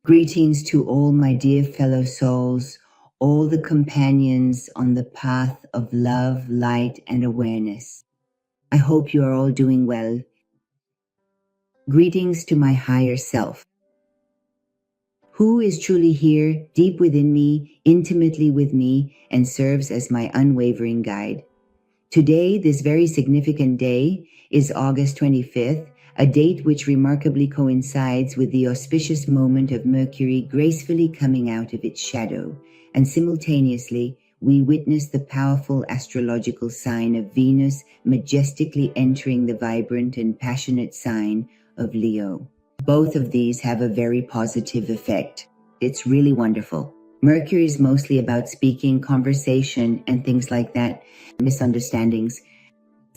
Greetings to all my dear fellow souls, all the companions on the path of love, light, and awareness. I hope you are all doing well. Greetings to my higher self, who is truly here, deep within me, intimately with me, and serves as my unwavering guide. Today, this very significant day, is August 25th, a date which remarkably coincides with the auspicious moment of Mercury gracefully coming out of its shadow, and simultaneously we witness the powerful astrological sign of Venus majestically entering the vibrant and passionate sign of Leo. Both of these have a very positive effect. It's really wonderful. Mercury is mostly about speaking, conversation, and things like that, misunderstandings.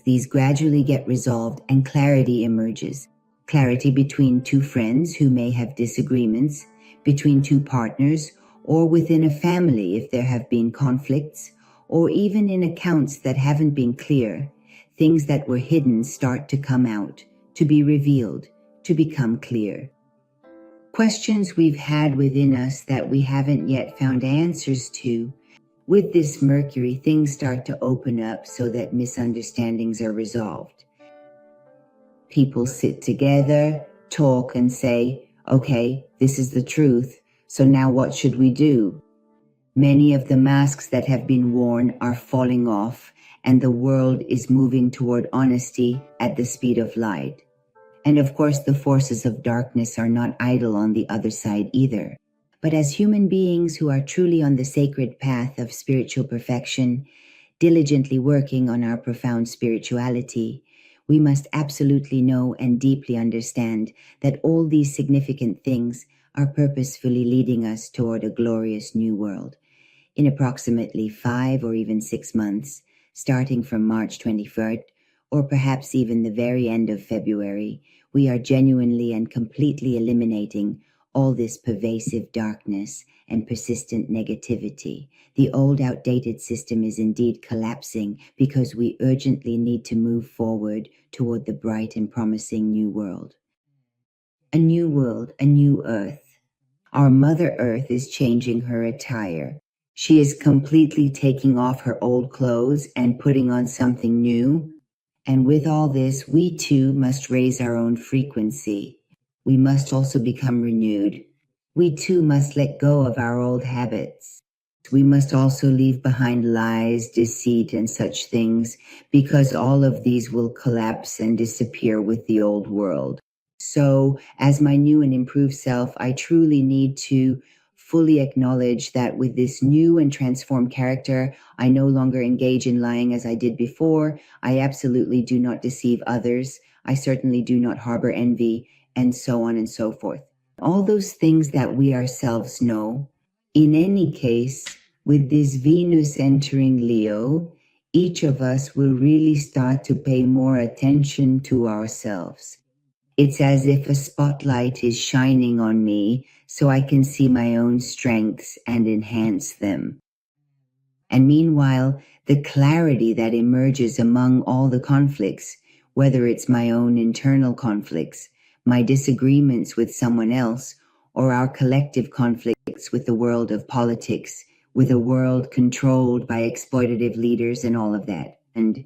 These gradually get resolved and clarity emerges. Clarity between two friends who may have disagreements, between two partners, or within a family if there have been conflicts, or even in accounts that haven't been clear. Things that were hidden start to come out, to be revealed, to become clear. Questions we've had within us that we haven't yet found answers to. With this Mercury, things start to open up so that misunderstandings are resolved. People sit together, talk, and say, okay, this is the truth, so now what should we do? Many of the masks that have been worn are falling off, and the world is moving toward honesty at the speed of light. And of course, the forces of darkness are not idle on the other side either. But as human beings who are truly on the sacred path of spiritual perfection, diligently working on our profound spirituality, we must absolutely know and deeply understand that all these significant things are purposefully leading us toward a glorious new world. In approximately 5 or even 6 months, starting from March 23rd, or perhaps even the very end of February, we are genuinely and completely eliminating all this pervasive darkness and persistent negativity. The old outdated system is indeed collapsing because we urgently need to move forward toward the bright and promising new world. A new world, a new earth. Our Mother Earth is changing her attire. She is completely taking off her old clothes and putting on something new. And with all this, we too must raise our own frequency. We must also become renewed. We too must let go of our old habits. We must also leave behind lies, deceit, and such things, because all of these will collapse and disappear with the old world. So, as my new and improved self, I truly need to fully acknowledge that with this new and transformed character, I no longer engage in lying as I did before. I absolutely do not deceive others. I certainly do not harbor envy, and so on and so forth. All those things that we ourselves know. In any case, with this Venus entering Leo, each of us will really start to pay more attention to ourselves. It's as if a spotlight is shining on me so I can see my own strengths and enhance them. And meanwhile, the clarity that emerges among all the conflicts, whether it's my own internal conflicts, my disagreements with someone else, or our collective conflicts with the world of politics, with a world controlled by exploitative leaders and all of that. And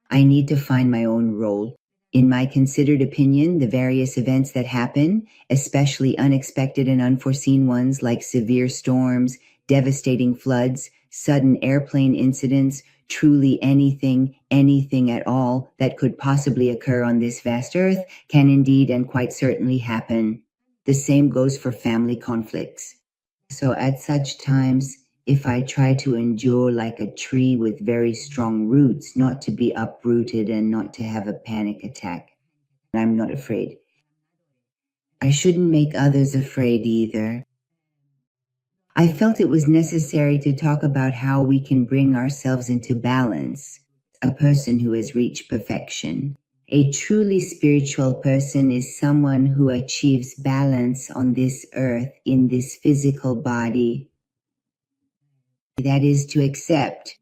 I need to find my own role. In my considered opinion, the various events that happen, especially unexpected and unforeseen ones like severe storms, devastating floods, sudden airplane incidents, truly anything at all that could possibly occur on this vast earth can indeed and quite certainly happen. The same goes for family conflicts. So at such times, if I try to endure like a tree with very strong roots, not to be uprooted and not to have a panic attack, I'm not afraid. I shouldn't make others afraid either. I felt it was necessary to talk about how we can bring ourselves into balance. A person who has reached perfection. A truly spiritual person is someone who achieves balance on this earth in this physical body. That is to accept,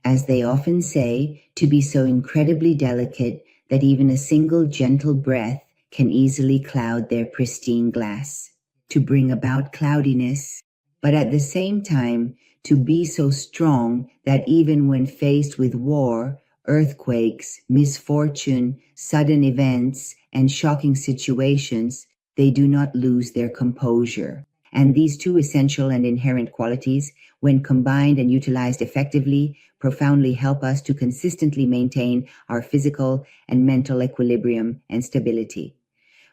as they often say, to be so incredibly delicate that even a single gentle breath can easily cloud their pristine glass, to bring about cloudiness, but at the same time to be so strong that even when faced with war, earthquakes, misfortune, sudden events, and shocking situations, they do not lose their composure. And these two essential and inherent qualities, when combined and utilized effectively, profoundly help us to consistently maintain our physical and mental equilibrium and stability.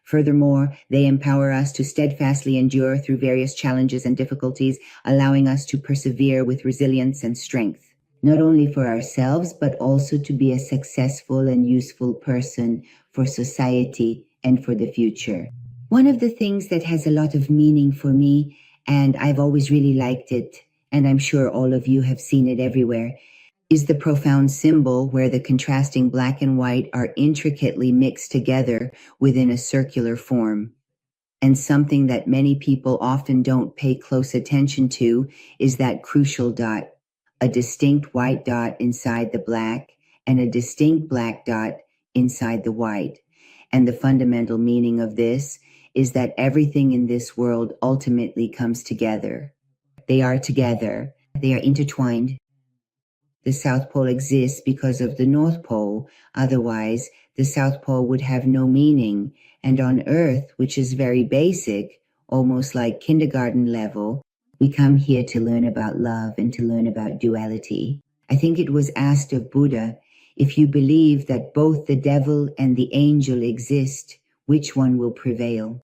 Furthermore, they empower us to steadfastly endure through various challenges and difficulties, allowing us to persevere with resilience and strength, not only for ourselves, but also to be a successful and useful person for society and for the future. One of the things that has a lot of meaning for me, and I've always really liked it, and I'm sure all of you have seen it everywhere, is the profound symbol where the contrasting black and white are intricately mixed together within a circular form. And something that many people often don't pay close attention to is that crucial dot, a distinct white dot inside the black and a distinct black dot inside the white. And the fundamental meaning of this is that everything in this world ultimately comes together. They are together. They are intertwined. The South Pole exists because of the North Pole. Otherwise, the South Pole would have no meaning. And on Earth, which is very basic, almost like kindergarten level, we come here to learn about love and to learn about duality. I think it was asked of Buddha, if you believe that both the devil and the angel exist, which one will prevail?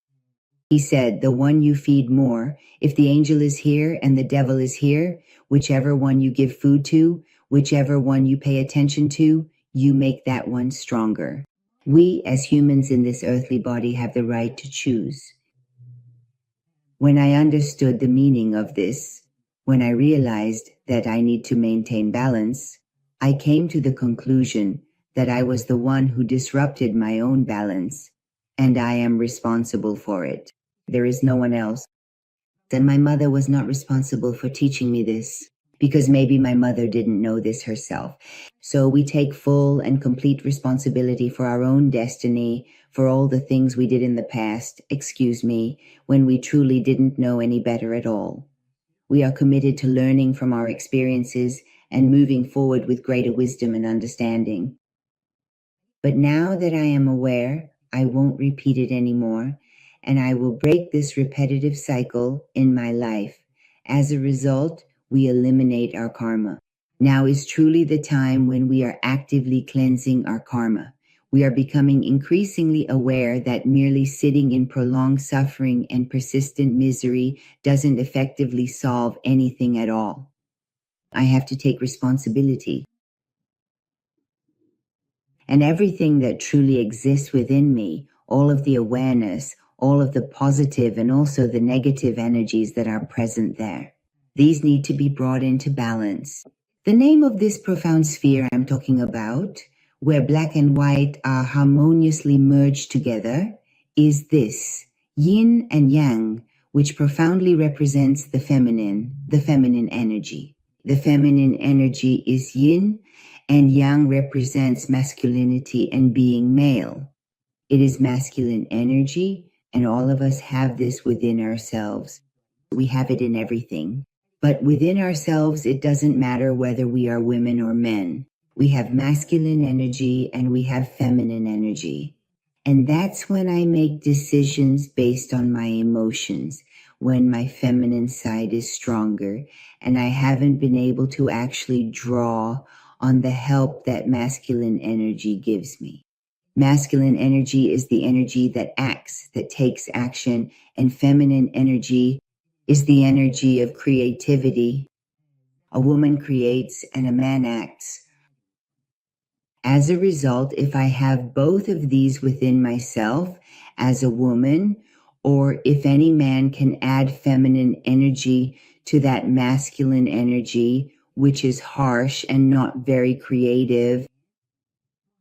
He said, the one you feed more. If the angel is here and the devil is here, whichever one you give food to, whichever one you pay attention to, you make that one stronger. We, as humans in this earthly body, have the right to choose. When I understood the meaning of this, when I realized that I need to maintain balance, I came to the conclusion that I was the one who disrupted my own balance, and I am responsible for it. There is no one else. And my mother was not responsible for teaching me this, because maybe my mother didn't know this herself. So we take full and complete responsibility for our own destiny, for all the things we did in the past, when we truly didn't know any better at all. We are committed to learning from our experiences and moving forward with greater wisdom and understanding. But now that I am aware, I won't repeat it anymore, and I will break this repetitive cycle in my life. As a result, we eliminate our karma. Now is truly the time when we are actively cleansing our karma. We are becoming increasingly aware that merely sitting in prolonged suffering and persistent misery doesn't effectively solve anything at all. I have to take responsibility. And everything that truly exists within me, all of the awareness, all of the positive and also the negative energies that are present there, these need to be brought into balance. The name of this profound sphere I'm talking about, where black and white are harmoniously merged together, is this, Yin and Yang, which profoundly represents the feminine energy. The feminine energy is Yin, and Yang represents masculinity and being male. It is masculine energy, and all of us have this within ourselves. We have it in everything. But within ourselves, it doesn't matter whether we are women or men. We have masculine energy and we have feminine energy. And that's when I make decisions based on my emotions, when my feminine side is stronger, and I haven't been able to actually draw on the help that masculine energy gives me. Masculine energy is the energy that acts, that takes action, and feminine energy is the energy of creativity. A woman creates and a man acts. As a result, if I have both of these within myself as a woman, or if any man can add feminine energy to that masculine energy, which is harsh and not very creative,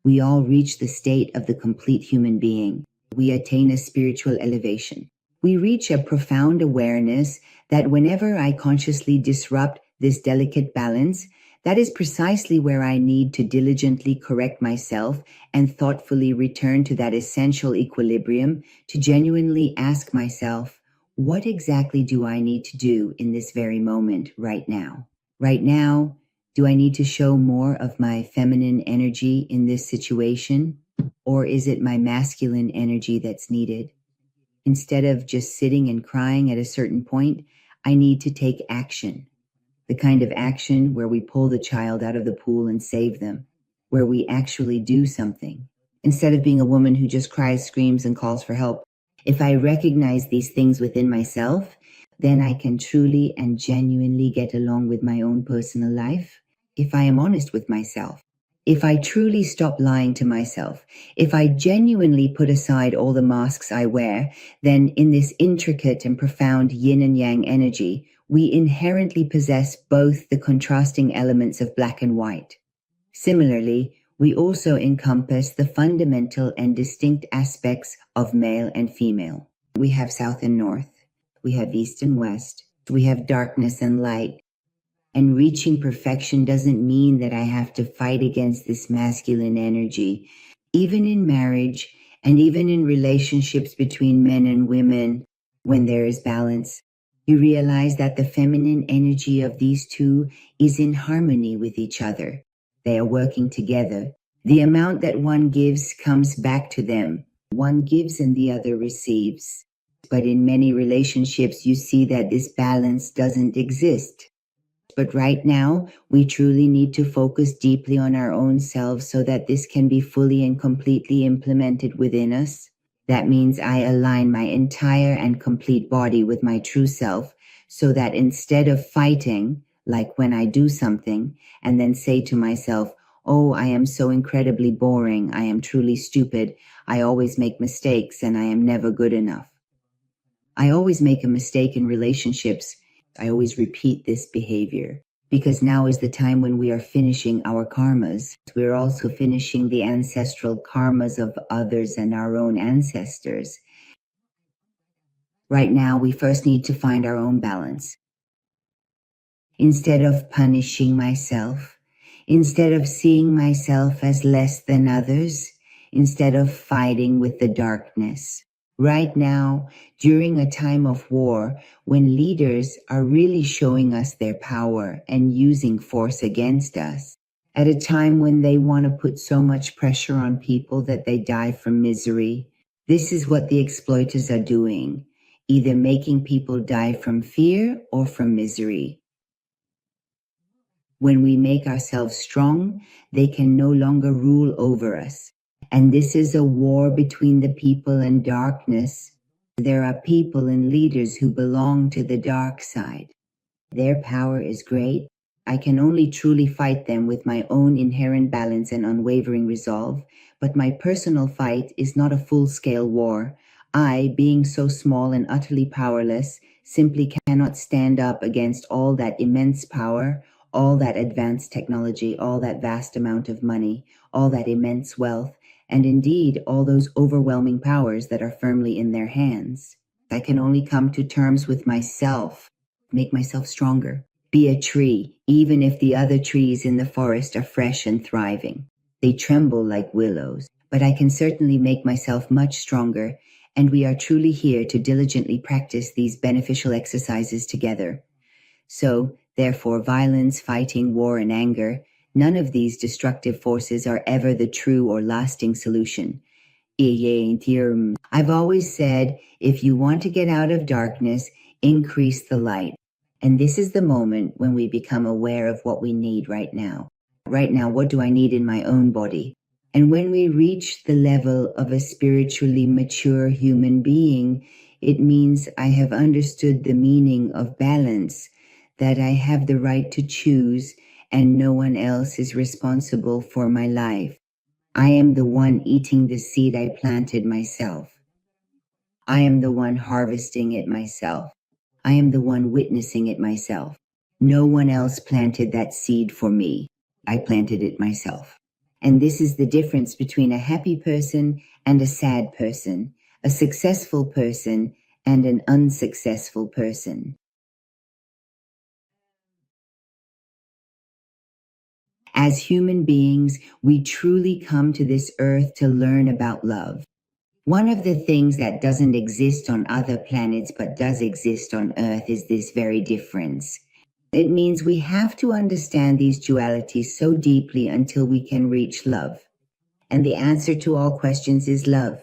we all reach the state of the complete human being. We attain a spiritual elevation. We reach a profound awareness that whenever I consciously disrupt this delicate balance, That is precisely where I need to diligently correct myself and thoughtfully return to that essential equilibrium to genuinely ask myself, what exactly do I need to do in this very moment right now? Right now, do I need to show more of my feminine energy in this situation? Or is it my masculine energy that's needed? Instead of just sitting and crying at a certain point, I need to take action. The kind of action where we pull the child out of the pool and save them, where we actually do something. Instead of being a woman who just cries, screams, and calls for help, if I recognize these things within myself, then I can truly and genuinely get along with my own personal life. If I am honest with myself, if I truly stop lying to myself, if I genuinely put aside all the masks I wear, then in this intricate and profound yin and yang energy, we inherently possess both the contrasting elements of black and white. Similarly, we also encompass the fundamental and distinct aspects of male and female. We have South and North, we have East and West, we have darkness and light. And reaching perfection doesn't mean that I have to fight against this masculine energy. Even in marriage and even in relationships between men and women, when there is balance, you realize that the feminine energy of these two is in harmony with each other. They are working together. The amount that one gives comes back to them. One gives and the other receives. But in many relationships, you see that this balance doesn't exist. But right now, we truly need to focus deeply on our own selves so that this can be fully and completely implemented within us. That means I align my entire and complete body with my true self so that instead of fighting, like when I do something and then say to myself, oh, I am so incredibly boring, I am truly stupid, I always make mistakes and I am never good enough. I always make a mistake in relationships. I always repeat this behavior because now is the time when we are finishing our karmas. We're also finishing the ancestral karmas of others and our own ancestors. Right now, we first need to find our own balance. Instead of punishing myself, instead of seeing myself as less than others, instead of fighting with the darkness. Right now, during a time of war, when leaders are really showing us their power and using force against us, at a time when they want to put so much pressure on people that they die from misery, this is what the exploiters are doing, either making people die from fear or from misery. When we make ourselves strong, they can no longer rule over us. And this is a war between the people and darkness. There are people and leaders who belong to the dark side. Their power is great. I can only truly fight them with my own inherent balance and unwavering resolve, but my personal fight is not a full-scale war. I, being so small and utterly powerless, simply cannot stand up against all that immense power, all that advanced technology, all that vast amount of money, all that immense wealth, and indeed all those overwhelming powers that are firmly in their hands. I can only come to terms with myself, make myself stronger, be a tree, even if the other trees in the forest are fresh and thriving. They tremble like willows, but I can certainly make myself much stronger, and we are truly here to diligently practice these beneficial exercises together. So, therefore, violence, fighting, war, and anger, none of these destructive forces are ever the true or lasting solution. I've always said, if you want to get out of darkness, increase the light. And this is the moment when we become aware of what we need right now. Right now, what do I need in my own body? And when we reach the level of a spiritually mature human being, it means I have understood the meaning of balance, that I have the right to choose and no one else is responsible for my life. I am the one eating the seed I planted myself. I am the one harvesting it myself. I am the one witnessing it myself. No one else planted that seed for me. I planted it myself. And this is the difference between a happy person and a sad person, a successful person and an unsuccessful person. As human beings, we truly come to this earth to learn about love. One of the things that doesn't exist on other planets but does exist on Earth is this very difference. It means we have to understand these dualities so deeply until we can reach love. And the answer to all questions is love.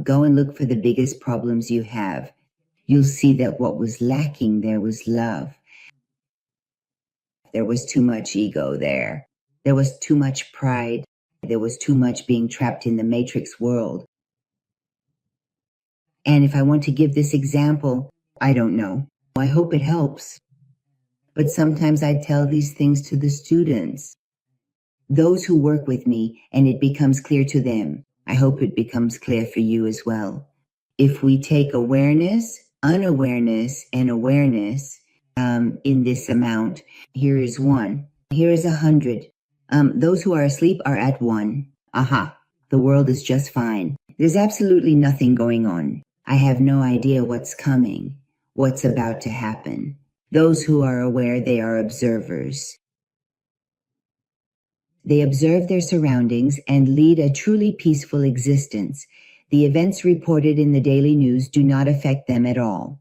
Go and look for the biggest problems you have. You'll see that what was lacking there was love. There was too much ego there. There was too much pride. There was too much being trapped in the matrix world. And if I want to give this example, I don't know. I hope it helps. But sometimes I tell these things to the students, those who work with me, and it becomes clear to them. I hope it becomes clear for you as well. If we take awareness, unawareness, and awareness in this amount, here is 1. Here is 100. Those who are asleep are at 1. Aha, the world is just fine. There's absolutely nothing going on. I have no idea what's coming, what's about to happen. Those who are aware, they are observers. They observe their surroundings and lead a truly peaceful existence. The events reported in the daily news do not affect them at all.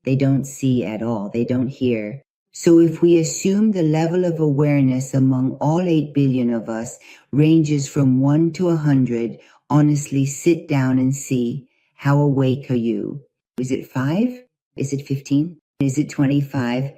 They don't see at all. They don't hear. So if we assume the level of awareness among all 8 billion of us ranges from 1 to 100, honestly sit down and see, how awake are you? Is it 5? Is it 15? Is it 25?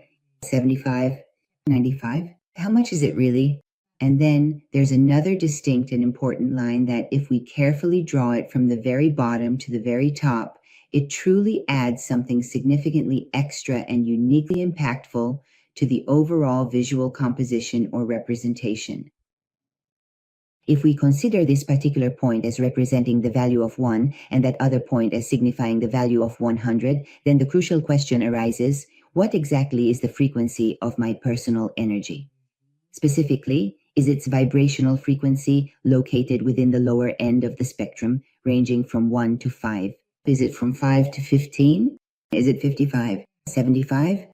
75? 95? How much is it really? And then there's another distinct and important line that if we carefully draw it from the very bottom to the very top, it truly adds something significantly extra and uniquely impactful to the overall visual composition or representation. If we consider this particular point as representing the value of 1 and that other point as signifying the value of 100, then the crucial question arises, what exactly is the frequency of my personal energy? Specifically, is its vibrational frequency located within the lower end of the spectrum, ranging from 1 to 5? Is it from 5 to 15? Is it 55? 75?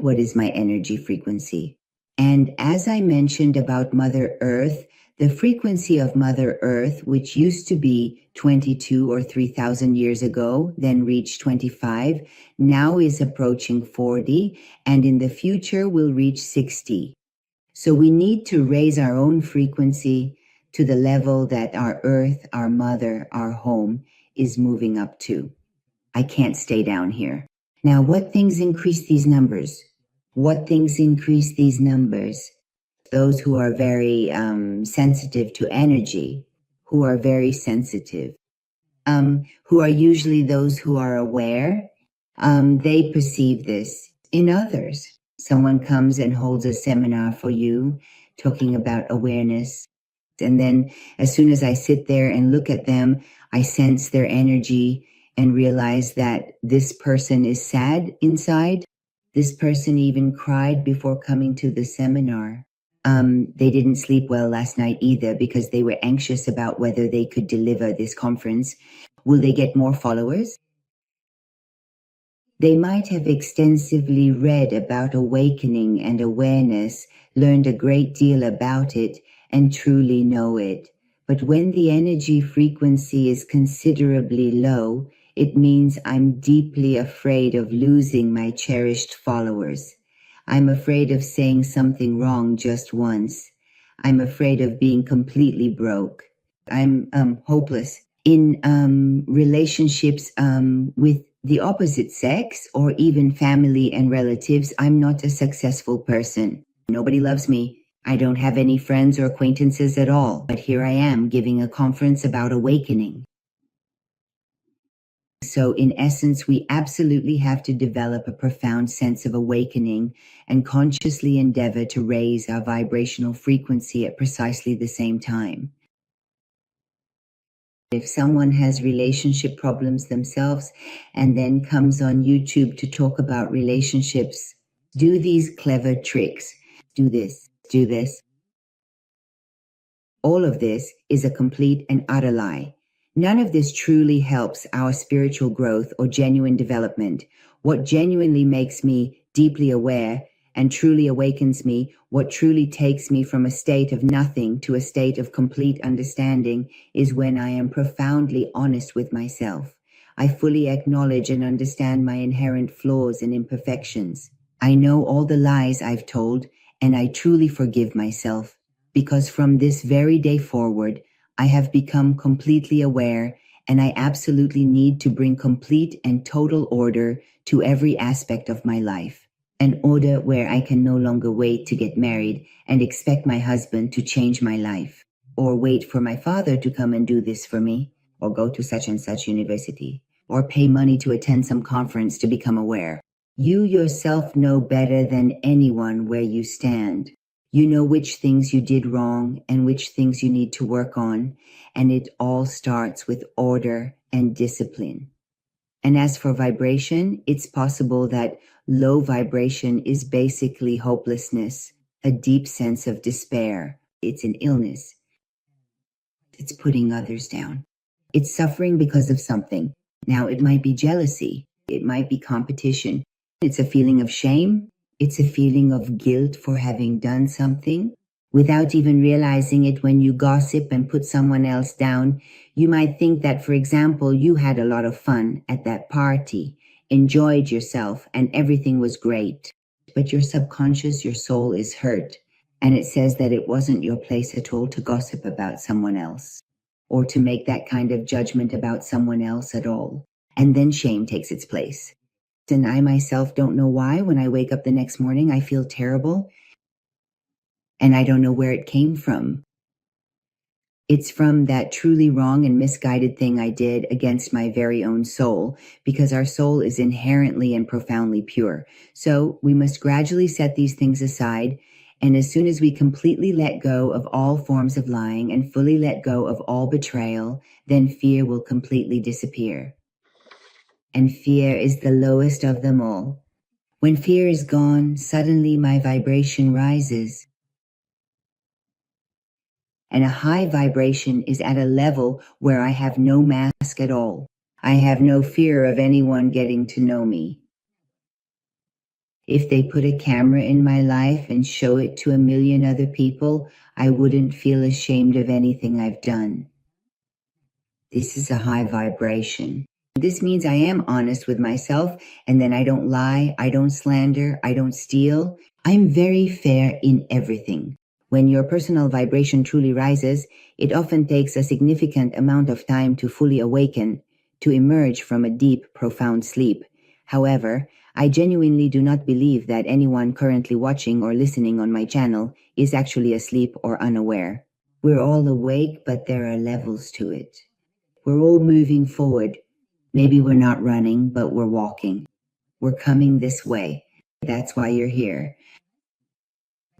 What is my energy frequency? And as I mentioned about Mother Earth, the frequency of Mother Earth, which used to be 22 or 3,000 years ago, then reached 25, now is approaching 40, and in the future will reach 60. So we need to raise our own frequency to the level that our Earth, our Mother, our home is moving up to. I can't stay down here. Now, what things increase these numbers? What things increase these numbers? Those who are very sensitive to energy, who are very sensitive, who are usually those who are aware, they perceive this in others. Someone comes and holds a seminar for you talking about awareness. And then as soon as I sit there and look at them, I sense their energy and realize that this person is sad inside. This person even cried before coming to the seminar. They didn't sleep well last night either because they were anxious about whether they could deliver this conference. Will they get more followers? They might have extensively read about awakening and awareness, learned a great deal about it, and truly know it. But when the energy frequency is considerably low, it means I'm deeply afraid of losing my cherished followers. I'm afraid of saying something wrong just once. I'm afraid of being completely broke. I'm hopeless. In relationships with the opposite sex or even family and relatives, I'm not a successful person. Nobody loves me. I don't have any friends or acquaintances at all. But here I am giving a conference about awakening. So in essence, we absolutely have to develop a profound sense of awakening and consciously endeavor to raise our vibrational frequency at precisely the same time. If someone has relationship problems themselves and then comes on YouTube to talk about relationships, do these clever tricks. Do this, do this. All of this is a complete and utter lie. None of this truly helps our spiritual growth or genuine development. What genuinely makes me deeply aware and truly awakens me, what truly takes me from a state of nothing to a state of complete understanding, is when I am profoundly honest with myself. I fully acknowledge and understand my inherent flaws and imperfections. I know all the lies I've told, and I truly forgive myself, because from this very day forward, I have become completely aware, and I absolutely need to bring complete and total order to every aspect of my life. An order where I can no longer wait to get married and expect my husband to change my life, or wait for my father to come and do this for me, or go to such and such university, or pay money to attend some conference to become aware. You yourself know better than anyone where you stand. You know which things you did wrong and which things you need to work on, and it all starts with order and discipline. And as for vibration, it's possible that low vibration is basically hopelessness, a deep sense of despair. It's an illness. It's putting others down. It's suffering because of something. Now, it might be jealousy. It might be competition. It's a feeling of shame. It's a feeling of guilt for having done something. Without even realizing it, when you gossip and put someone else down, you might think that, for example, you had a lot of fun at that party, enjoyed yourself, and everything was great. But your subconscious, your soul is hurt. And it says that it wasn't your place at all to gossip about someone else, or to make that kind of judgment about someone else at all. And then shame takes its place. And I myself don't know why, when I wake up the next morning, I feel terrible. And I don't know where it came from. It's from that truly wrong and misguided thing I did against my very own soul, because our soul is inherently and profoundly pure. So we must gradually set these things aside. And as soon as we completely let go of all forms of lying and fully let go of all betrayal, then fear will completely disappear. And fear is the lowest of them all. When fear is gone, suddenly my vibration rises. And a high vibration is at a level where I have no mask at all. I have no fear of anyone getting to know me. If they put a camera in my life and show it to a million other people, I wouldn't feel ashamed of anything I've done. This is a high vibration. This means I am honest with myself, and then I don't lie, I don't slander, I don't steal. I'm very fair in everything. When your personal vibration truly rises, it often takes a significant amount of time to fully awaken, to emerge from a deep, profound sleep. However, I genuinely do not believe that anyone currently watching or listening on my channel is actually asleep or unaware. We're all awake, but there are levels to it. We're all moving forward. Maybe we're not running, but we're walking. We're coming this way. That's why you're here.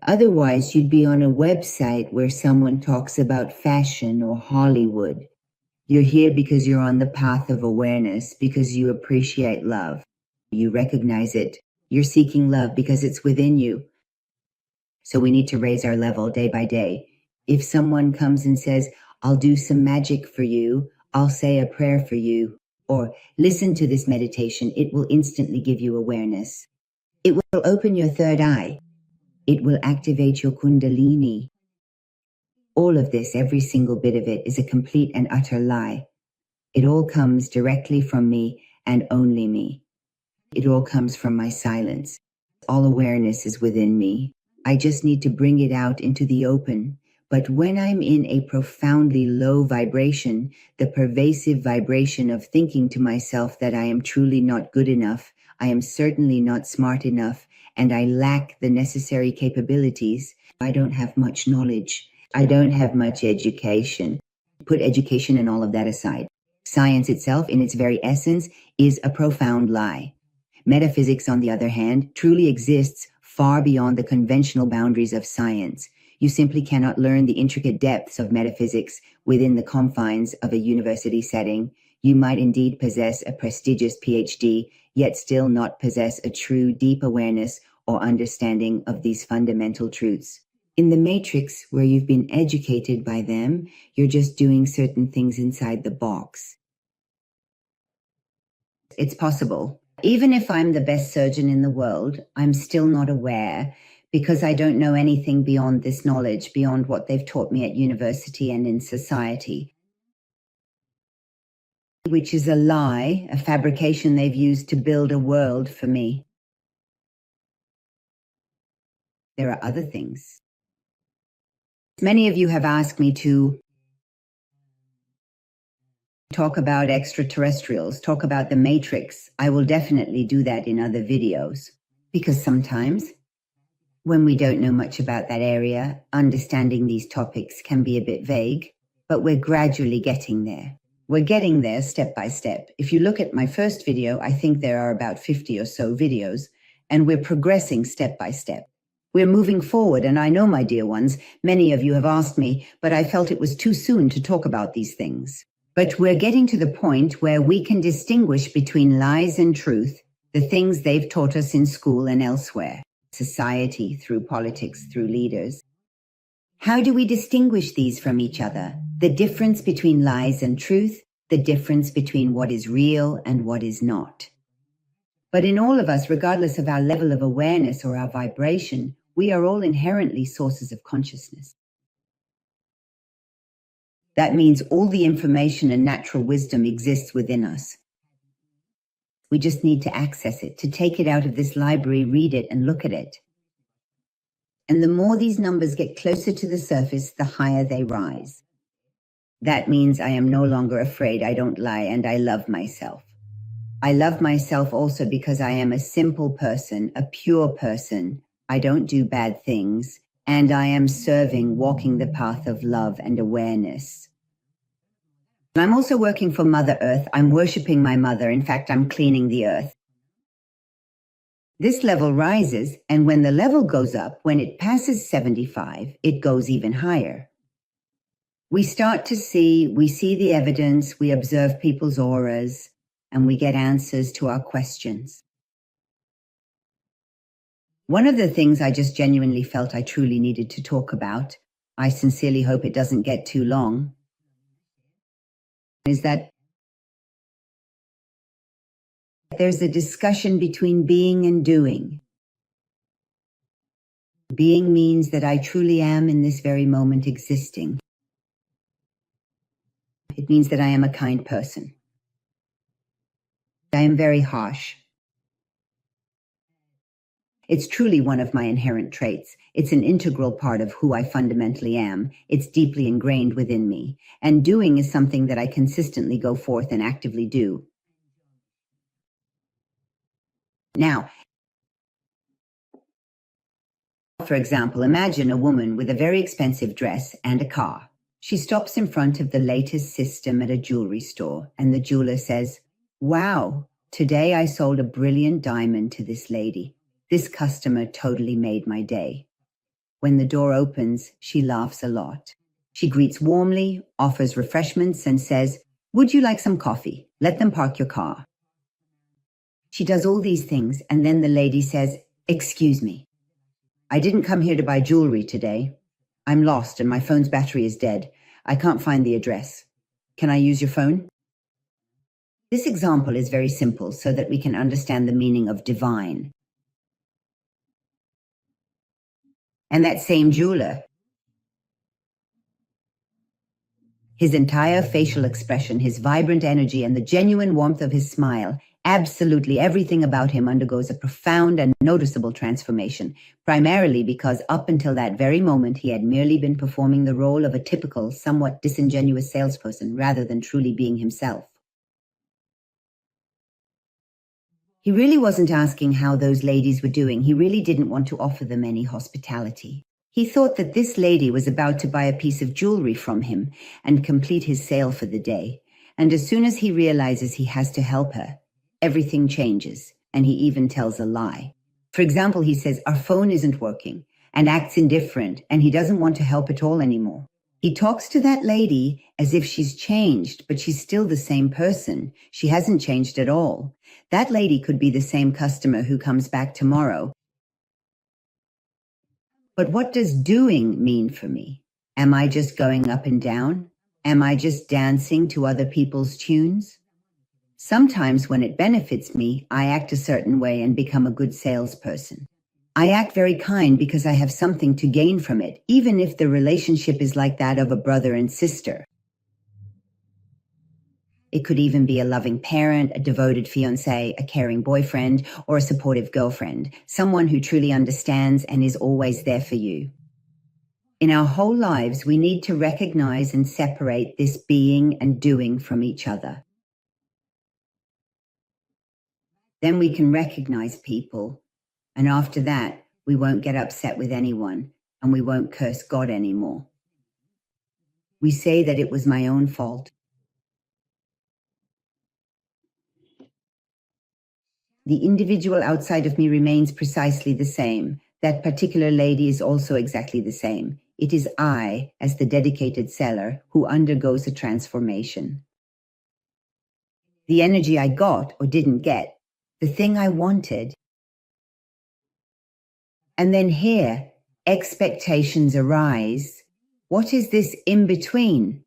Otherwise, you'd be on a website where someone talks about fashion or Hollywood. You're here because you're on the path of awareness, because you appreciate love. You recognize it. You're seeking love because it's within you. So we need to raise our level day by day. If someone comes and says, I'll do some magic for you, I'll say a prayer for you, or listen to this meditation, it will instantly give you awareness. It will open your third eye. It will activate your kundalini. All of this, every single bit of it, is a complete and utter lie. It all comes directly from me and only me. It all comes from my silence. All awareness is within me. I just need to bring it out into the open. But when I'm in a profoundly low vibration, the pervasive vibration of thinking to myself that I am truly not good enough, I am certainly not smart enough, and I lack the necessary capabilities, I don't have much knowledge, I don't have much education. Put education and all of that aside. Science itself, in its very essence, is a profound lie. Metaphysics, on the other hand, truly exists far beyond the conventional boundaries of science. You simply cannot learn the intricate depths of metaphysics within the confines of a university setting. You might indeed possess a prestigious PhD, yet still not possess a true deep awareness or understanding of these fundamental truths. In the matrix where you've been educated by them, you're just doing certain things inside the box. It's possible Even if I'm the best surgeon in the world, I'm still not aware because I don't know anything beyond this knowledge, beyond what they've taught me at university and in society, which is a lie, a fabrication they've used to build a world for me. There are other things. Many of you have asked me to talk about extraterrestrials, talk about the Matrix. I will definitely do that in other videos, because sometimes when we don't know much about that area, understanding these topics can be a bit vague, but we're gradually getting there. We're getting there step by step. If you look at my first video, I think there are about 50 or so videos, and we're progressing step by step. We're moving forward, and I know, my dear ones, many of you have asked me, but I felt it was too soon to talk about these things. But we're getting to the point where we can distinguish between lies and truth, the things they've taught us in school and elsewhere, society, through politics, through leaders. How do we distinguish these from each other? The difference between lies and truth, the difference between what is real and what is not. But in all of us, regardless of our level of awareness or our vibration, we are all inherently sources of consciousness. That means all the information and natural wisdom exists within us. We just need to access it, to take it out of this library, read it, and look at it. And the more these numbers get closer to the surface, the higher they rise. That means I am no longer afraid, I don't lie, and I love myself. I love myself also because I am a simple person, a pure person. I don't do bad things, and I am serving, walking the path of love and awareness. I'm also working for Mother Earth. I'm worshiping my mother. In fact, I'm cleaning the earth. This level rises, and when the level goes up, when it passes 75, it goes even higher. We start to see, we see the evidence, we observe people's auras, and we get answers to our questions. One of the things I just genuinely felt I truly needed to talk about, I sincerely hope it doesn't get too long, is that there's a discussion between being and doing. Being means that I truly am in this very moment existing. It means that I am a kind person. I am very harsh. It's truly one of my inherent traits. It's an integral part of who I fundamentally am. It's deeply ingrained within me. And doing is something that I consistently go forth and actively do. Now, for example, imagine a woman with a very expensive dress and a car. She stops in front of the latest system at a jewelry store, and the jeweler says, "Wow, today I sold a brilliant diamond to this lady. This customer totally made my day." When the door opens, she laughs a lot. She greets warmly, offers refreshments, and says, "Would you like some coffee? Let them park your car." She does all these things, and then the lady says, "Excuse me. I didn't come here to buy jewelry today. I'm lost and my phone's battery is dead. I can't find the address. Can I use your phone?" This example is very simple so that we can understand the meaning of divine. And that same jeweler, his entire facial expression, his vibrant energy, and the genuine warmth of his smile, absolutely everything about him undergoes a profound and noticeable transformation, primarily because up until that very moment he had merely been performing the role of a typical, somewhat disingenuous salesperson rather than truly being himself. He really wasn't asking how those ladies were doing. He really didn't want to offer them any hospitality. He thought that this lady was about to buy a piece of jewelry from him and complete his sale for the day. And as soon as he realizes he has to help her, everything changes, and he even tells a lie. For example, he says, "Our phone isn't working," and acts indifferent, and he doesn't want to help at all anymore. He talks to that lady as if she's changed, but she's still the same person. She hasn't changed at all. That lady could be the same customer who comes back tomorrow. But what does doing mean for me? Am I just going up and down? Am I just dancing to other people's tunes? Sometimes when it benefits me, I act a certain way and become a good salesperson. I act very kind because I have something to gain from it, even if the relationship is like that of a brother and sister. It could even be a loving parent, a devoted fiancé, a caring boyfriend, or a supportive girlfriend, someone who truly understands and is always there for you. In our whole lives, we need to recognize and separate this being and doing from each other. Then we can recognize people, and after that, we won't get upset with anyone, and we won't curse God anymore. We say that it was my own fault. The individual outside of me remains precisely the same. That particular lady is also exactly the same. It is I, as the dedicated seller, who undergoes a transformation. The energy I got or didn't get, the thing I wanted. And then here, expectations arise. What is this in-between?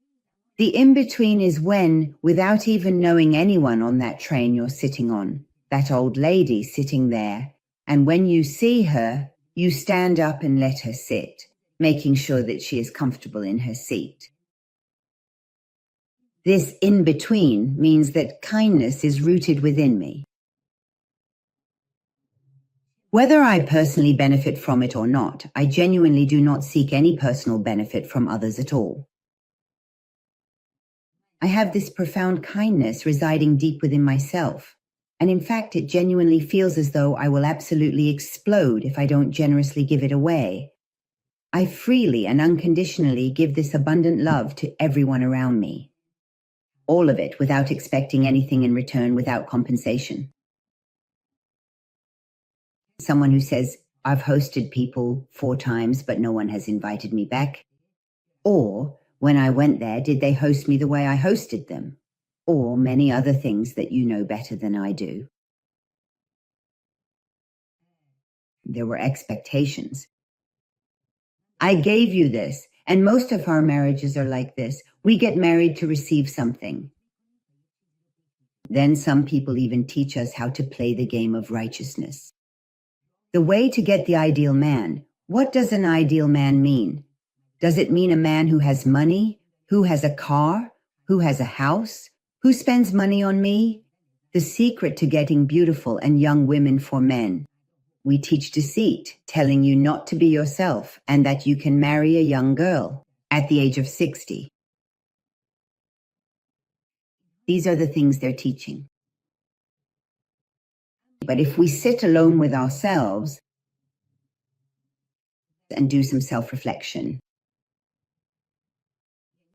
The in-between is when, without even knowing anyone on that train you're sitting on, that old lady sitting there, and when you see her, you stand up and let her sit, making sure that she is comfortable in her seat. This in-between means that kindness is rooted within me. Whether I personally benefit from it or not, I genuinely do not seek any personal benefit from others at all. I have this profound kindness residing deep within myself, and in fact it genuinely feels as though I will absolutely explode if I don't generously give it away. I freely and unconditionally give this abundant love to everyone around me. All of it without expecting anything in return, without compensation. Someone who says, I've hosted people 4 times, but no one has invited me back. Or, when I went there, did they host me the way I hosted them? Or many other things that you know better than I do. There were expectations. I gave you this, and most of our marriages are like this. We get married to receive something. Then some people even teach us how to play the game of righteousness. The way to get the ideal man. What does an ideal man mean? Does it mean a man who has money, who has a car, who has a house, who spends money on me? The secret to getting beautiful and young women for men. We teach deceit, telling you not to be yourself and that you can marry a young girl at the age of 60. These are the things they're teaching. But if we sit alone with ourselves and do some self-reflection,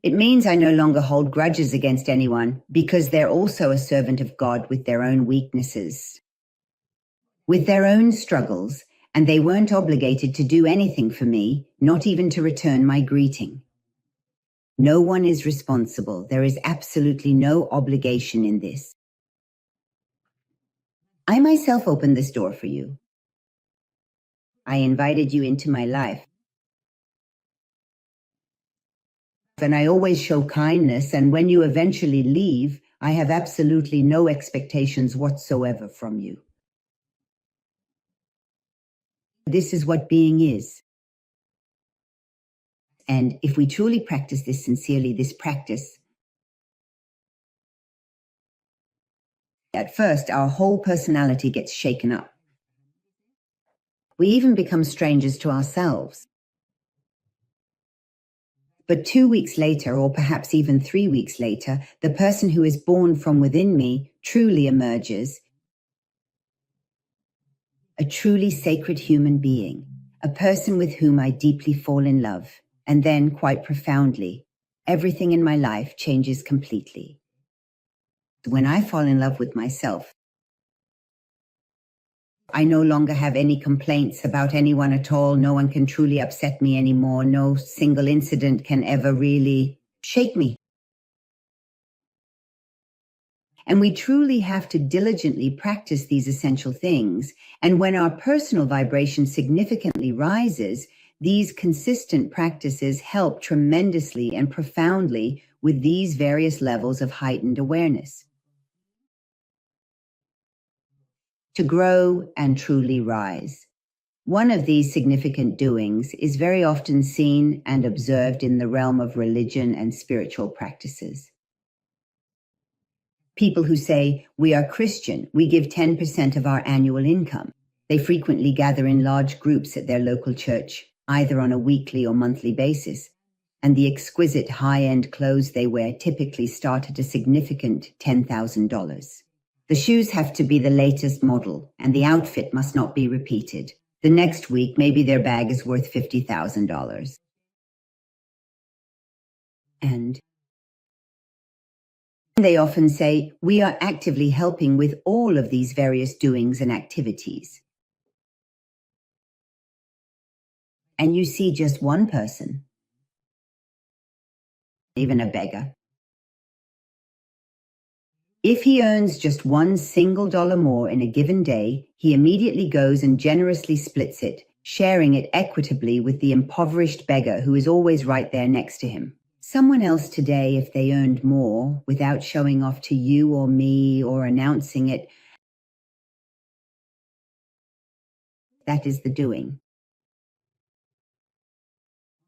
it means I no longer hold grudges against anyone because they're also a servant of God with their own weaknesses, with their own struggles, and they weren't obligated to do anything for me, not even to return my greeting. No one is responsible. There is absolutely no obligation in this. I myself opened this door for you. I invited you into my life. And I always show kindness, and when you eventually leave, I have absolutely no expectations whatsoever from you. This is what being is. And if we truly practice this sincerely, this practice, at first our whole personality gets shaken up. We even become strangers to ourselves. But 2 weeks later, or perhaps even 3 weeks later, the person who is born from within me truly emerges, a truly sacred human being, a person with whom I deeply fall in love. And then, quite profoundly, everything in my life changes completely. When I fall in love with myself, I no longer have any complaints about anyone at all. No one can truly upset me anymore. No single incident can ever really shake me. And we truly have to diligently practice these essential things. And when our personal vibration significantly rises, these consistent practices help tremendously and profoundly with these various levels of heightened awareness. to grow and truly rise. One of these significant doings is very often seen and observed in the realm of religion and spiritual practices. People who say, "We are Christian, we give 10% of our annual income." They frequently gather in large groups at their local church, either on a weekly or monthly basis, and the exquisite high-end clothes they wear typically start at a significant $10,000. The shoes have to be the latest model, and the outfit must not be repeated. The next week, maybe their bag is worth $50,000. And they often say, "We are actively helping with all of these various doings and activities." And you see just one person, even a beggar. If he earns just one single dollar more in a given day, he immediately goes and generously splits it, sharing it equitably with the impoverished beggar who is always right there next to him. Someone else today, if they earned more, without showing off to you or me or announcing it, that is the doing.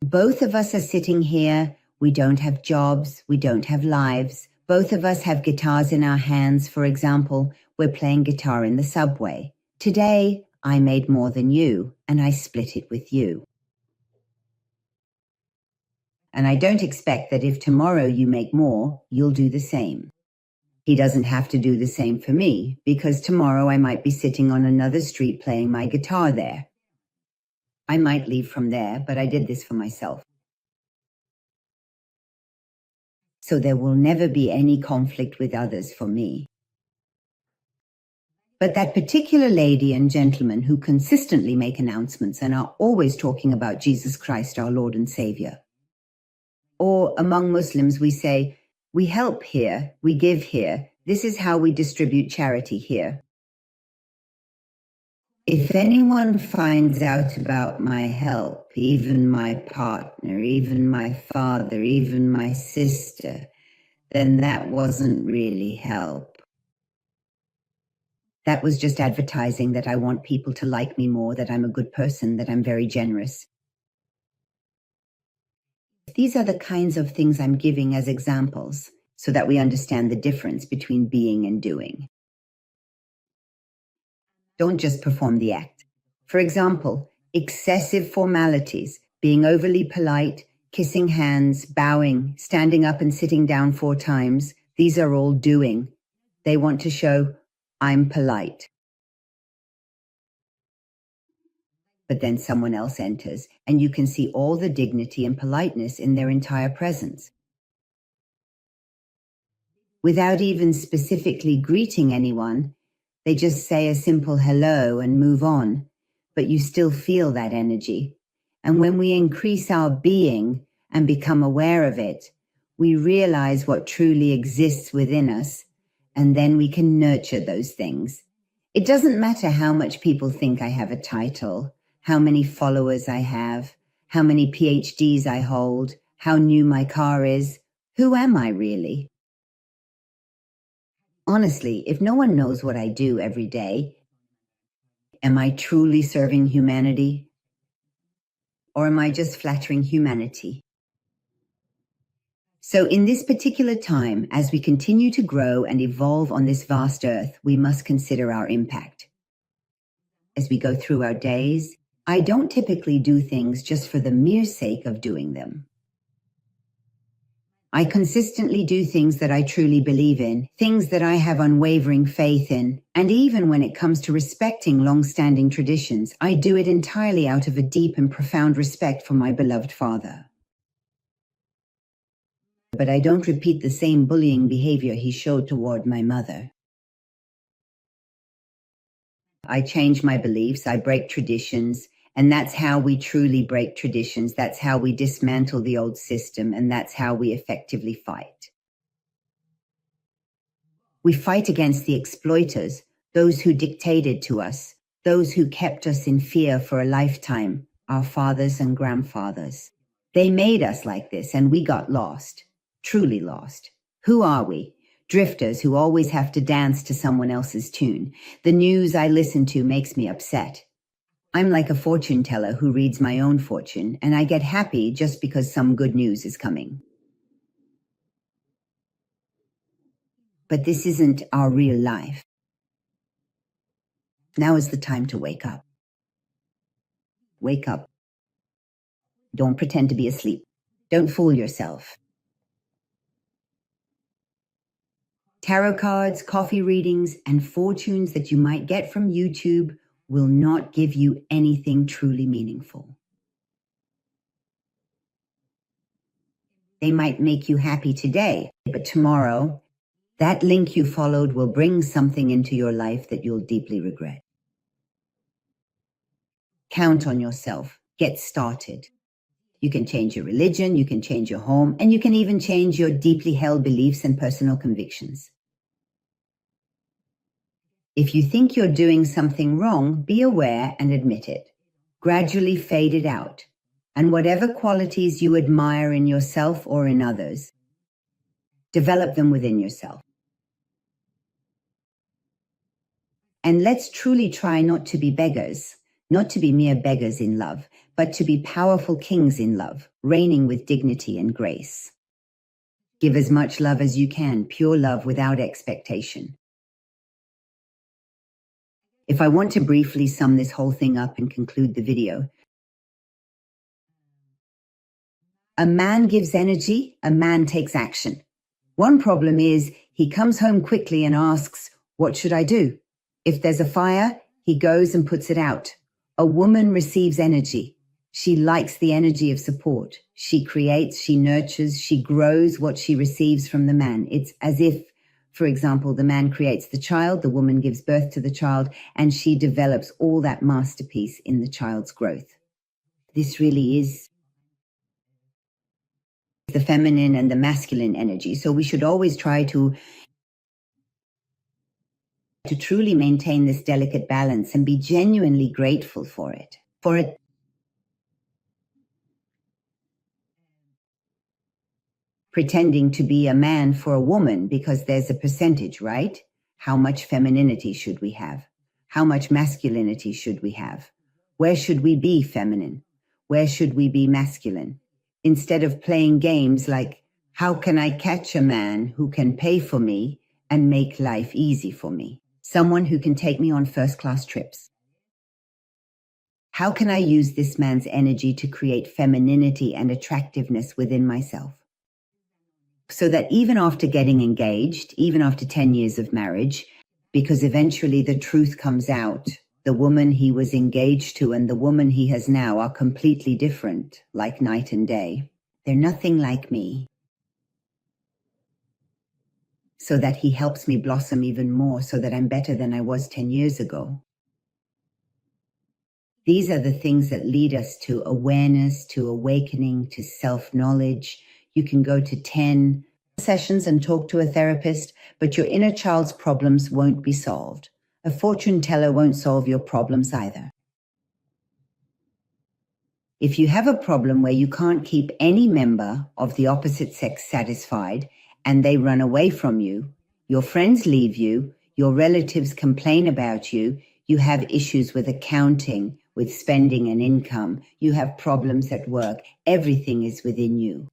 Both of us are sitting here. We don't have jobs. We don't have lives. Both of us have guitars in our hands. For example, we're playing guitar in the subway. Today, I made more than you, and I split it with you. And I don't expect that if tomorrow you make more, you'll do the same. He doesn't have to do the same for me, because tomorrow I might be sitting on another street playing my guitar there. I might leave from there, but I did this for myself. So there will never be any conflict with others for me. But that particular lady and gentleman who consistently make announcements and are always talking about Jesus Christ, our Lord and Savior. Or among Muslims, we say, "We help here, we give here, this is how we distribute charity here." If anyone finds out about my help, even my partner, even my father, even my sister, then that wasn't really help. That was just advertising that I want people to like me more, that I'm a good person, that I'm very generous. These are the kinds of things I'm giving as examples so that we understand the difference between being and doing. Don't just perform the act. For example, excessive formalities, being overly polite, kissing hands, bowing, standing up and sitting down 4 times, these are all doing. They want to show, "I'm polite." But then someone else enters, and you can see all the dignity and politeness in their entire presence. Without even specifically greeting anyone, they just say a simple hello and move on, but you still feel that energy. And when we increase our being and become aware of it, we realize what truly exists within us, and then we can nurture those things. It doesn't matter how much people think I have a title, how many followers I have, how many PhDs I hold, how new my car is. Who am I really? Honestly, if no one knows what I do every day, am I truly serving humanity? Or am I just flattering humanity? So in this particular time, as we continue to grow and evolve on this vast earth, we must consider our impact. As we go through our days, I don't typically do things just for the mere sake of doing them. I consistently do things that I truly believe in, things that I have unwavering faith in, and even when it comes to respecting long-standing traditions, I do it entirely out of a deep and profound respect for my beloved Father. But I don't repeat the same bullying behavior he showed toward my mother. I change my beliefs, I break traditions, and that's how we truly break traditions. That's how we dismantle the old system, and that's how we effectively fight. We fight against the exploiters, those who dictated to us, those who kept us in fear for a lifetime, our fathers and grandfathers. They made us like this, and we got lost, truly lost. Who are we? drifters who always have to dance to someone else's tune. The news I listen to makes me upset. I'm like a fortune teller who reads my own fortune, and I get happy just because some good news is coming. But this isn't our real life. Now is the time to wake up. Wake up. Don't pretend to be asleep. Don't fool yourself. Tarot cards, coffee readings, and fortunes that you might get from YouTube will not give you anything truly meaningful. They might make you happy today, but tomorrow, that link you followed will bring something into your life that you'll deeply regret. Count on yourself. Get started. You can change your religion, you can change your home, and you can even change your deeply held beliefs and personal convictions. If you think you're doing something wrong, be aware and admit it. Gradually fade it out. And whatever qualities you admire in yourself or in others, develop them within yourself. And let's truly try not to be beggars, not to be mere beggars in love, but to be powerful kings in love, reigning with dignity and grace. Give as much love as you can, pure love without expectation. If I want to briefly sum this whole thing up and conclude the video, a man gives energy, a man takes action. One problem is he comes home quickly and asks, "What should I do?" If there's a fire, he goes and puts it out. A woman receives energy. She likes the energy of support. She creates, she nurtures, she grows what she receives from the man. It's as if, for example, the man creates the child, the woman gives birth to the child, and she develops all that masterpiece in the child's growth. This really is the feminine and the masculine energy. So we should always try to truly maintain this delicate balance and be genuinely grateful for it. Pretending to be a man for a woman because there's a percentage, right? How much femininity should we have? How much masculinity should we have? Where should we be feminine? Where should we be masculine? Instead of playing games like, how can I catch a man who can pay for me and make life easy for me? Someone who can take me on first-class trips. How can I use this man's energy to create femininity and attractiveness within myself? So that even after getting engaged, even after 10 years of marriage, because eventually the truth comes out, the woman he was engaged to and the woman he has now are completely different, like night and day. They're nothing like me. So that he helps me blossom even more, so that I'm better than I was 10 years ago. These are the things that lead us to awareness, to awakening, to self-knowledge. You can go to 10 sessions and talk to a therapist, but your inner child's problems won't be solved. A fortune teller won't solve your problems either. If you have a problem where you can't keep any member of the opposite sex satisfied and they run away from you, your friends leave you, your relatives complain about you, you have issues with accounting, with spending and income, you have problems at work, everything is within you.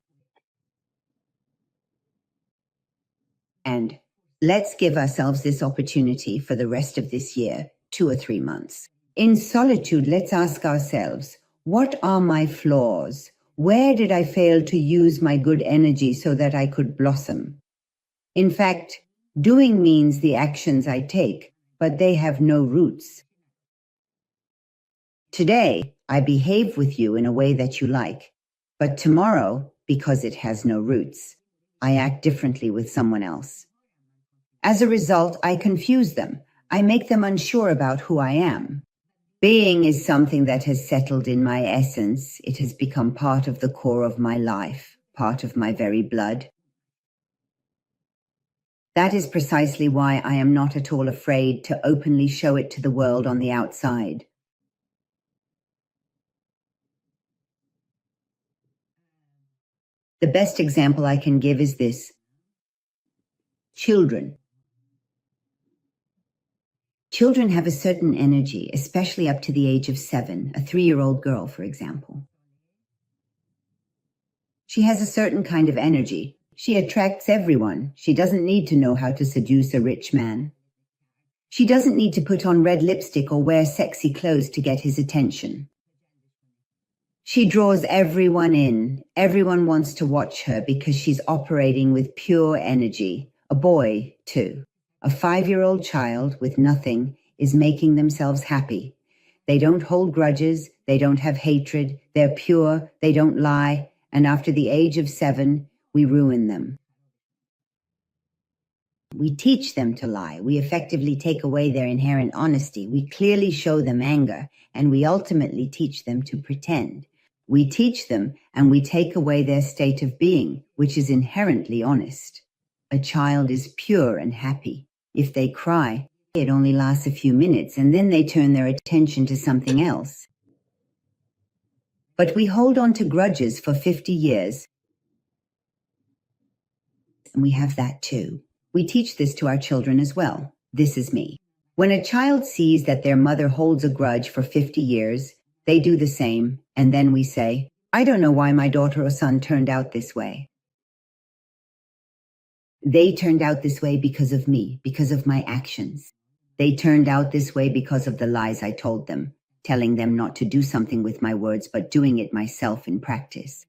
And let's give ourselves this opportunity for the rest of this year, 2 or 3 months. In solitude, let's ask ourselves, what are my flaws? Where did I fail to use my good energy so that I could blossom? In fact, doing means the actions I take, but they have no roots. Today, I behave with you in a way that you like, but tomorrow, because it has no roots, I act differently with someone else. As a result, I confuse them. I make them unsure about who I am. Being is something that has settled in my essence. It has become part of the core of my life, part of my very blood. That is precisely why I am not at all afraid to openly show it to the world on the outside. The best example I can give is this. Children. Children have a certain energy, especially up to the age of 7, a 3-year-old girl, for example. She has a certain kind of energy. She attracts everyone. She doesn't need to know how to seduce a rich man. She doesn't need to put on red lipstick or wear sexy clothes to get his attention. She draws everyone in. Everyone wants to watch her because she's operating with pure energy. A boy, too. A 5-year-old child with nothing is making themselves happy. They don't hold grudges. They don't have hatred. They're pure. They don't lie. And after the age of 7, we ruin them. We teach them to lie. We effectively take away their inherent honesty. We clearly show them anger, and we ultimately teach them to pretend. We teach them, and we take away their state of being, which is inherently honest. A child is pure and happy. If they cry, it only lasts a few minutes, and then they turn their attention to something else. But we hold on to grudges for 50 years, and we have that too. We teach this to our children as well. This is me. When a child sees that their mother holds a grudge for 50 years, they do the same, and then we say, I don't know why my daughter or son turned out this way. They turned out this way because of me, because of my actions. They turned out this way because of the lies I told them, telling them not to do something with my words, but doing it myself in practice.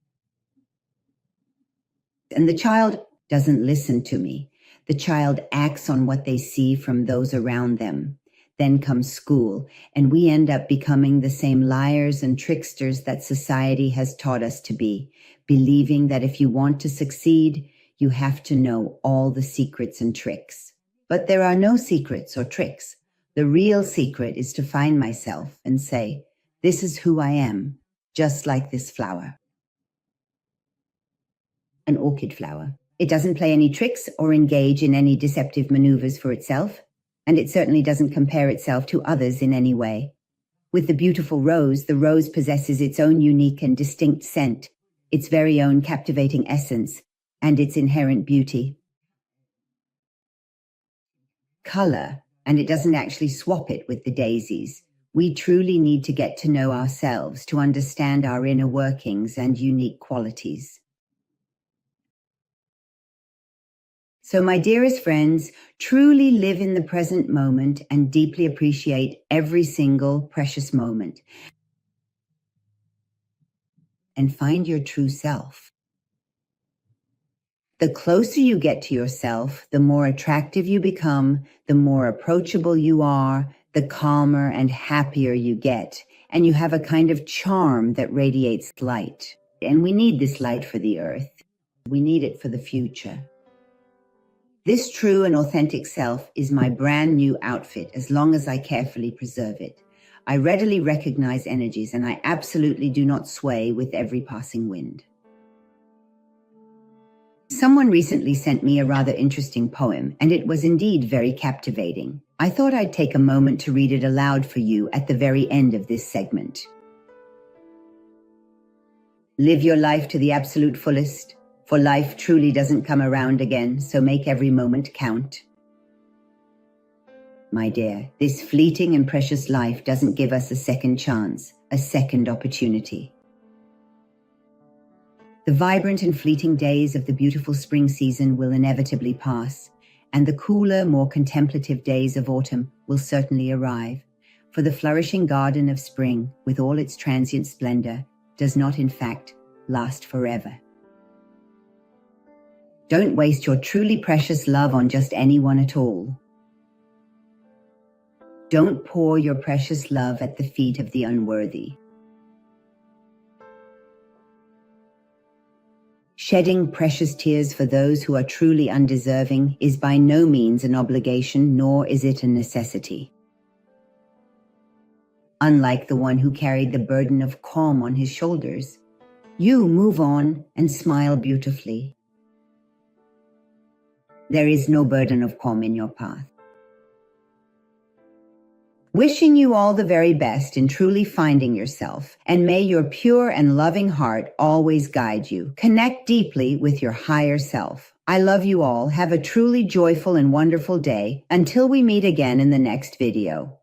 And the child doesn't listen to me. The child acts on what they see from those around them. Then comes school, and we end up becoming the same liars and tricksters that society has taught us to be, believing that if you want to succeed, you have to know all the secrets and tricks. But there are no secrets or tricks. The real secret is to find myself and say, this is who I am, just like this flower. An orchid flower. It doesn't play any tricks or engage in any deceptive maneuvers for itself, and it certainly doesn't compare itself to others in any way. With the beautiful rose, the rose possesses its own unique and distinct scent, its very own captivating essence, and its inherent beauty. Color, and it doesn't actually swap it with the daisies. We truly need to get to know ourselves, to understand our inner workings and unique qualities. So, my dearest friends, truly live in the present moment and deeply appreciate every single precious moment. And find your true self. The closer you get to yourself, the more attractive you become, the more approachable you are, the calmer and happier you get, and you have a kind of charm that radiates light. And we need this light for the earth. We need it for the future. This true and authentic self is my brand new outfit as long as I carefully preserve it. I readily recognize energies, and I absolutely do not sway with every passing wind. Someone recently sent me a rather interesting poem, and it was indeed very captivating. I thought I'd take a moment to read it aloud for you at the very end of this segment. Live your life to the absolute fullest, for life truly doesn't come around again, so make every moment count. My dear, this fleeting and precious life doesn't give us a second chance, a second opportunity. The vibrant and fleeting days of the beautiful spring season will inevitably pass, and the cooler, more contemplative days of autumn will certainly arrive, for the flourishing garden of spring, with all its transient splendor, does not in fact last forever. Don't waste your truly precious love on just anyone at all. Don't pour your precious love at the feet of the unworthy. Shedding precious tears for those who are truly undeserving is by no means an obligation, nor is it a necessity. Unlike the one who carried the burden of calm on his shoulders, you move on and smile beautifully. There is no burden of calm in your path. Wishing you all the very best in truly finding yourself, and may your pure and loving heart always guide you. Connect deeply with your higher self. I love you all. Have a truly joyful and wonderful day until we meet again in the next video.